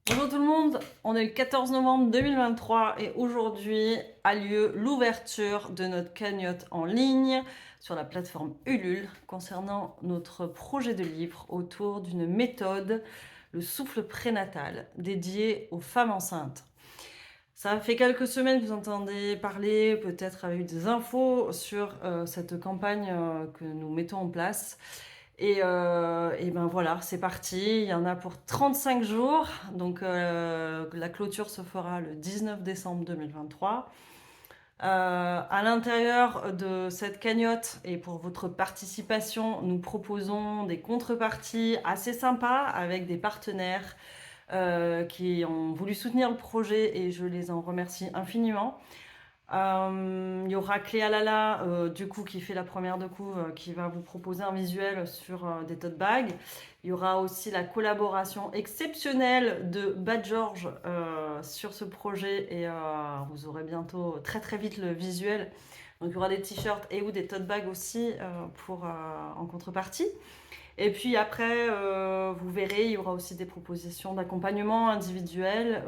Bonjour tout le monde, on est le 14 novembre 2023 et aujourd'hui a lieu l'ouverture de notre cagnotte en ligne sur la plateforme Ulule concernant notre projet de livre autour d'une méthode, le souffle prénatal, dédié aux femmes enceintes. Ça fait quelques semaines que vous entendez parler, peut-être avec des infos sur cette campagne que nous mettons en place. Et ben voilà, c'est parti. Il y en a pour 35 jours. Donc la clôture se fera le 19 décembre 2023. À l'intérieur de cette cagnotte et pour votre participation, nous proposons des contreparties assez sympas avec des partenaires qui ont voulu soutenir le projet et je les en remercie infiniment. Il y aura Cléa Lala, du coup, qui fait la première de coup, qui va vous proposer un visuel sur des tote bags. Il y aura aussi la collaboration exceptionnelle de Bad George sur ce projet et vous aurez bientôt très très vite le visuel. Donc il y aura des t-shirts et ou des tote bags aussi en contrepartie. Et puis après, vous verrez, il y aura aussi des propositions d'accompagnement individuel.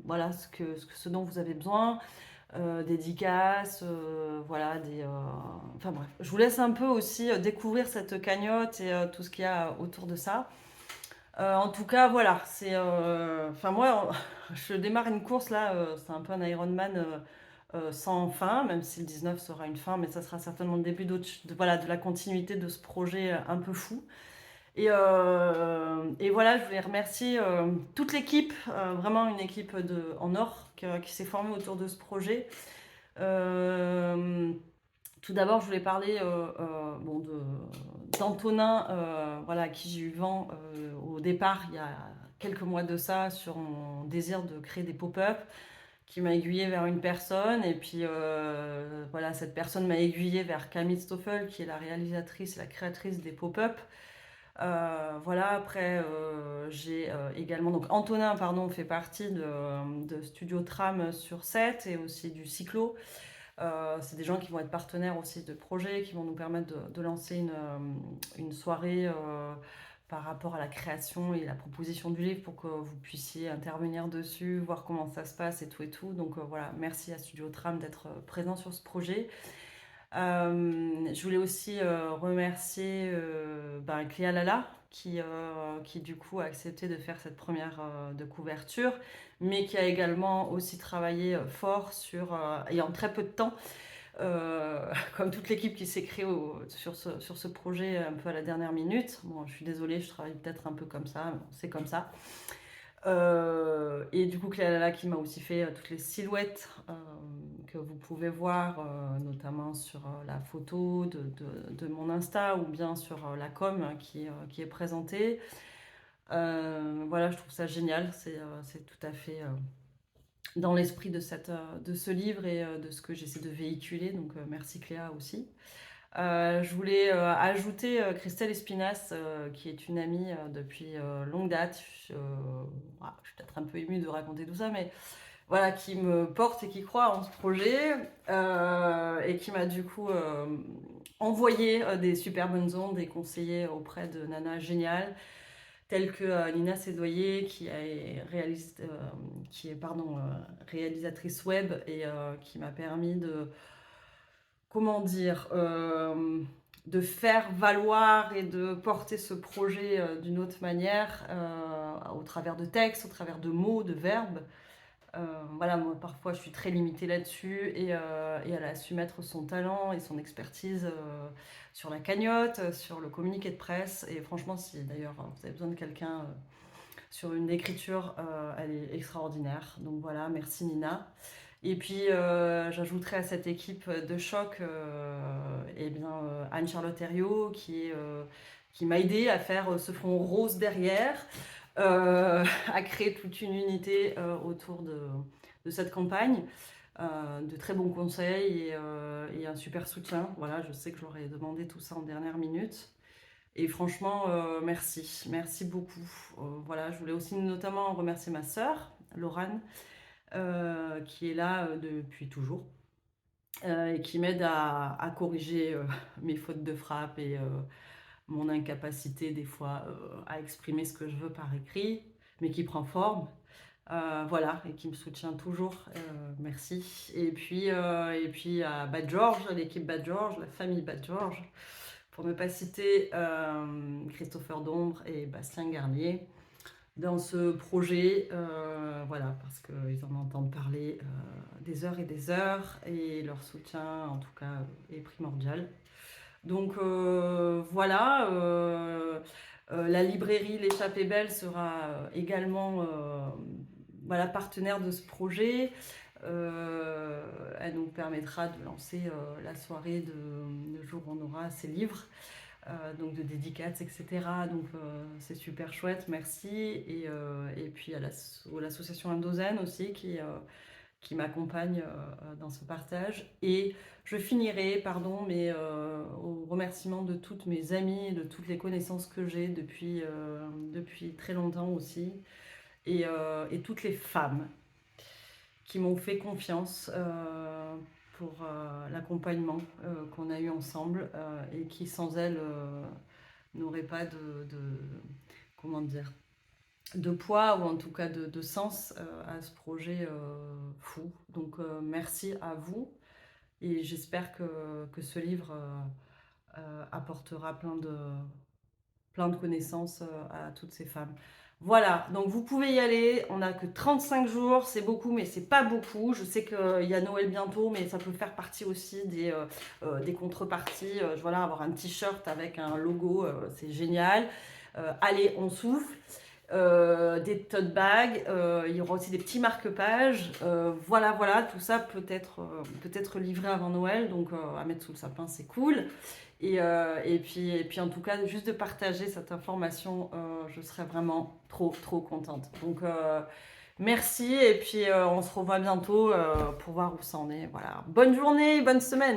Voilà ce dont vous avez besoin, dédicaces, voilà, enfin bref. Je vous laisse un peu aussi découvrir cette cagnotte et tout ce qu'il y a autour de ça. En tout cas, voilà, enfin moi, je démarre une course là, c'est un peu un Ironman sans fin, même si le 19 sera une fin, mais ça sera certainement le début voilà, de la continuité de ce projet un peu fou. Et voilà, je voulais remercier toute l'équipe, vraiment une équipe en or qui s'est formée autour de ce projet. Euh, Tout d'abord, je voulais parler bon, d'Antonin, voilà, à qui j'ai eu vent au départ, il y a quelques mois de ça, sur mon désir de créer des pop-up, qui m'a aiguillé vers une personne. Et puis, voilà, cette personne m'a aiguillé vers Camille Stoffel, qui est la réalisatrice et la créatrice des pop-up. Voilà, après, j'ai également. Donc, Antonin, pardon, fait partie de Studio Tram sur 7 et aussi du Cyclo. C'est des gens qui vont être partenaires aussi de projets, qui vont nous permettre de lancer une soirée par rapport à la création et la proposition du livre pour que vous puissiez intervenir dessus, voir comment ça se passe et tout et tout. Donc voilà, merci à Studio Tram d'être présent sur ce projet. Je voulais aussi remercier Cléa Lala qui du coup a accepté de faire cette première de couverture, mais qui a également aussi travaillé fort et en très peu de temps, comme toute l'équipe qui s'est créée sur ce projet un peu à la dernière minute. Bon, je suis désolée, je travaille peut-être un peu comme ça, mais bon, c'est comme ça. Et du coup, Cléa qui m'a aussi fait toutes les silhouettes que vous pouvez voir, notamment sur la photo de mon Insta ou bien sur la com qui est présentée. Voilà, je trouve ça génial. C'est tout à fait dans l'esprit de ce livre et de ce que j'essaie de véhiculer. Donc, merci Cléa aussi. Je voulais ajouter Christelle Espinas, qui est une amie depuis longue date. Je suis peut-être un peu émue de raconter tout ça, mais voilà, qui me porte et qui croit en ce projet et qui m'a du coup envoyé des super bonnes ondes et conseillé auprès de nanas géniales telles que Nina Sédoyer qui est réalisatrice web et qui m'a permis comment dire, de faire valoir et de porter ce projet d'une autre manière, au travers de textes, au travers de mots, de verbes. Voilà, moi parfois je suis très limitée là-dessus et elle a su mettre son talent et son expertise sur la cagnotte, sur le communiqué de presse. Et franchement, si d'ailleurs vous avez besoin de quelqu'un sur une écriture, elle est extraordinaire. Donc voilà, merci Nina. Et puis j'ajouterai à cette équipe de choc Anne-Charlotte Herriot qui m'a aidé à faire ce fond rose derrière, à créer toute une unité autour de cette campagne. De très bons conseils et un super soutien. Voilà, je sais que j'aurais demandé tout ça en dernière minute. Et franchement, merci beaucoup. Voilà, je voulais aussi notamment remercier ma sœur, Laurane, qui est là depuis toujours et qui m'aide à corriger mes fautes de frappe et mon incapacité des fois à exprimer ce que je veux par écrit. mais qui prend forme. Voilà, et qui me soutient toujours, merci. Et puis à Bad George, l'équipe Bad George, la famille Bad George, pour ne pas citer Christopher Dombre et Bastien Garnier dans ce projet, voilà, parce qu'ils en entendent parler des heures et des heures, et leur soutien, en tout cas, est primordial. Donc voilà, la librairie L'Échappée Belle sera également voilà, partenaire de ce projet. Elle nous permettra de lancer la soirée le jour où on aura ces livres, donc de dédicaces, etc. Donc c'est super chouette, merci. Et puis à l'association Indozène aussi qui m'accompagne dans ce partage. Et je finirai, pardon, mais au remerciement de toutes mes amies, de toutes les connaissances que j'ai depuis très longtemps aussi, et toutes les femmes qui m'ont fait confiance pour l'accompagnement qu'on a eu ensemble, et qui sans elles n'auraient pas comment dire, de poids, ou en tout cas de sens à ce projet fou. Donc merci à vous, et j'espère que ce livre apportera plein de connaissances à toutes ces femmes. Voilà, donc vous pouvez y aller, on n'a que 35 jours, c'est beaucoup mais c'est pas beaucoup. Je sais qu'il y a Noël bientôt, mais ça peut faire partie aussi des contreparties. Voilà, avoir un t-shirt avec un logo, c'est génial. Allez, on souffle. Des tote bags, il y aura aussi des petits marque-pages. Voilà, tout ça peut être livré avant Noël, donc à mettre sous le sapin, c'est cool. Et puis en tout cas, juste de partager cette information, je serais vraiment trop contente. Donc merci, et puis on se revoit bientôt pour voir où ça en est. Voilà. Bonne journée, bonne semaine.